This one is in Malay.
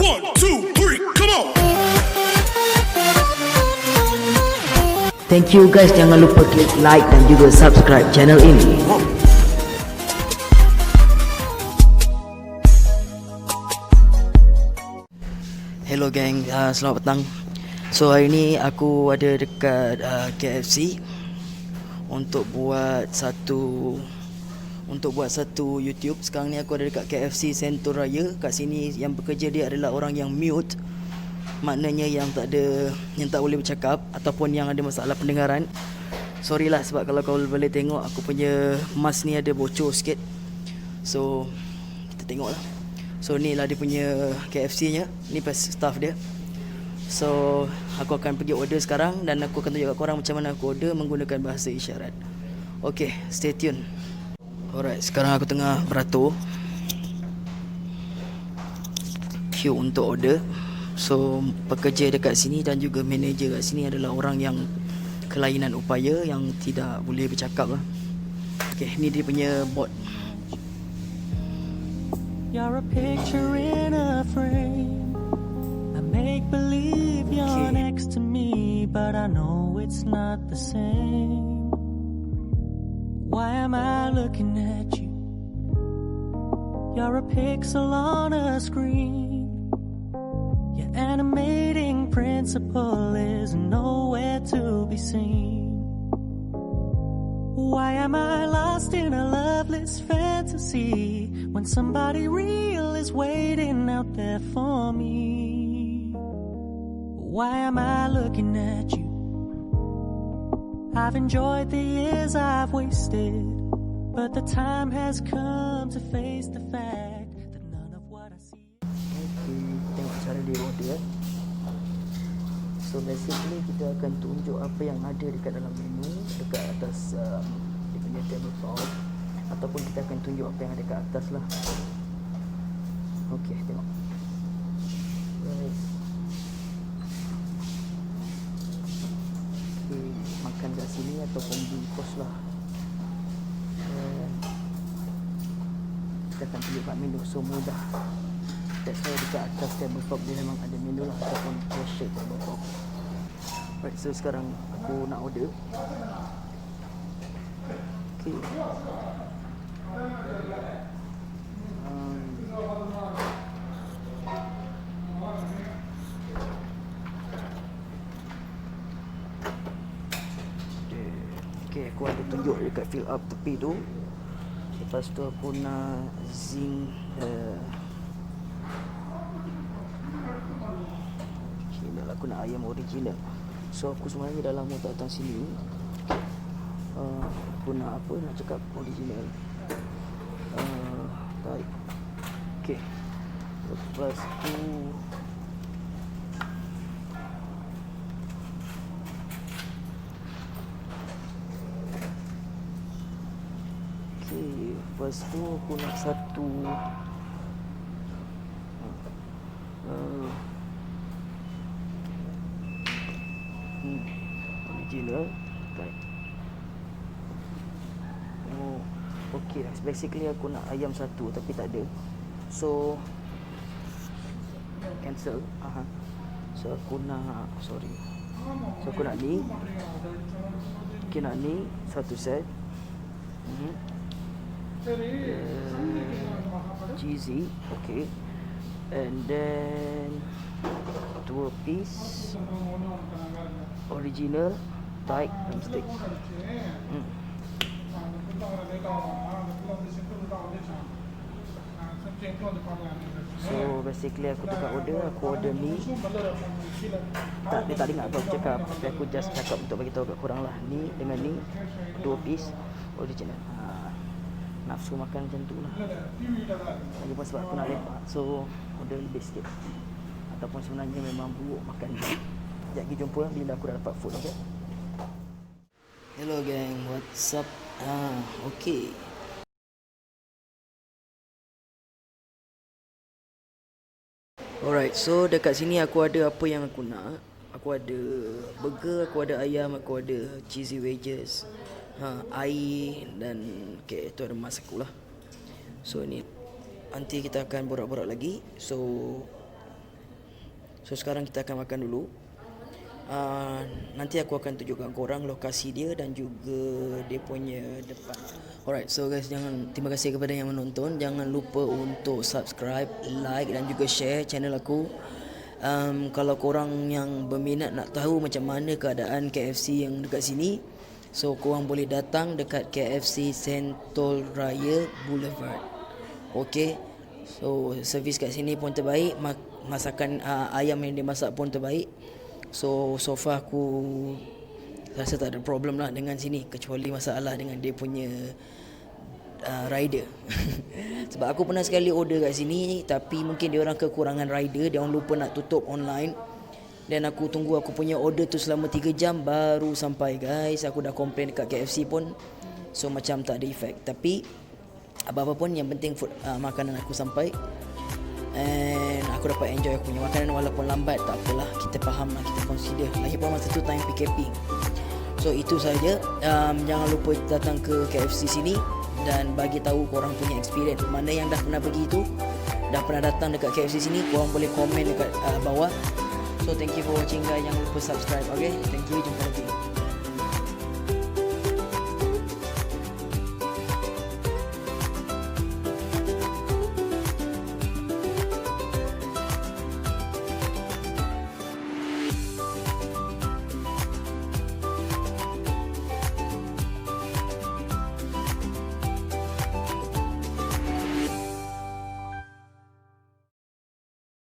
1, 2, 3, come on. Thank you guys, jangan lupa klik like dan juga subscribe channel ini. Hello gang, selamat petang. So hari ni aku ada dekat KFC untuk buat satu YouTube. Sekarang ni aku ada dekat KFC Sentul Raya. Kat sini yang bekerja dia adalah orang yang mute, maknanya yang tak boleh bercakap ataupun yang ada masalah pendengaran. Sorry lah sebab kalau kau boleh tengok aku punya mask ni ada bocor sikit. So kita tengok lah. So ni lah dia punya KFC nya. Ni pas staff dia. So aku akan pergi order sekarang dan aku akan tunjuk kat korang macam mana aku order menggunakan bahasa isyarat. Okay, stay tune. Alright, sekarang aku tengah beratur queue untuk order. So pekerja dekat sini dan juga manager kat sini adalah orang yang kelainan upaya, yang tidak boleh bercakap lah. Okay, ni dia punya bot. You're a picture in a frame. I make believe you're next to me, but I know it's not the same. Why am I looking at you? You're a pixel on a screen. Your animating principle is nowhere to be seen. Why am I lost in a loveless fantasy when somebody real is waiting out there for me? Why am I looking at you? I've enjoyed the years I've wasted, but the time has come to face the fact that none of what I see. Tengok cara dia order. So basically kita akan tunjuk apa yang ada dekat dalam menu dekat atas dia punya tabletop, ataupun kita akan tunjuk apa yang ada dekat atas lah. Okay, tengok. Right. Okay, makan kat sini ataupun di pos lah. Kita akan tunjuk kat menu, so mudah. That's why dekat atas tabletop dia memang ada menu lah, ataupun cashier tabletop. Right, so sekarang aku nak order. Okay. Okay, aku ada tunjuk dekat fill up tepi tu. Lepas tu aku nak zinc original. Aku nak ayam original. So aku sebenarnya dah lama tak datang sini. Aku nak apa, nak cakap original. Baik. Okay. Lepas tu lepas tu aku nak satu original. Right. Oh, okay. Basically aku nak ayam satu tapi tak ada. So cancel. So aku nak, sorry. So aku nak ni. Okay, nak ni satu set. Cheesy, okay. And then 2 piece original Thai drumstick. So basically aku tukar order. Aku order ni. Dia tak dengar apa aku cakap, tapi aku just cakap untuk bagi tahu kat korang lah. Ni dengan ni 2 piece original. Nafsu makan macam tu lah. Lagipun sebab aku nak lepak, so order lebih sikit. Ataupun sebenarnya memang buruk makan ni. Sekejap lagi jumpa bila aku dah dapat food, okay? Hello gang, what's up? Okay. Alright, so dekat sini aku ada apa yang aku nak. Aku ada burger, aku ada ayam, aku ada cheesy wedges, air dan okay, tu ada mas aku lah. So ni nanti kita akan borak-borak lagi. So So sekarang kita akan makan dulu. Nanti aku akan tunjukkan korang lokasi dia dan juga dia punya depan. Alright, so guys, terima kasih kepada yang menonton. Jangan lupa untuk subscribe, like dan juga share channel aku. Kalau korang yang berminat nak tahu macam mana keadaan KFC yang dekat sini, so korang boleh datang dekat KFC Sentul Raya Boulevard. Okay, so servis kat sini pun terbaik, masakan ayam yang dia masak pun terbaik. So far aku rasa tak ada problem lah dengan sini, kecuali masalah dengan dia punya rider. Sebab aku pernah sekali order kat sini, tapi mungkin dia orang kekurangan rider, dia orang lupa nak tutup online. Dan aku tunggu aku punya order tu selama 3 jam baru sampai guys. Aku dah komplain dekat KFC pun, so macam tak ada efek. Tapi apa-apa pun yang penting makanan aku sampai, and aku dapat enjoy aku punya makanan walaupun lambat. Tak apalah, kita faham lah, kita consider. Lagipun masa tu time PKP. So itu saja. Jangan lupa datang ke KFC sini dan bagi tahu korang punya experience. Mana yang dah pernah pergi tu, dah pernah datang dekat KFC sini, korang boleh komen dekat bawah. So thank you for watching guys. Jangan lupa subscribe. Okay, thank you, jumpa lagi.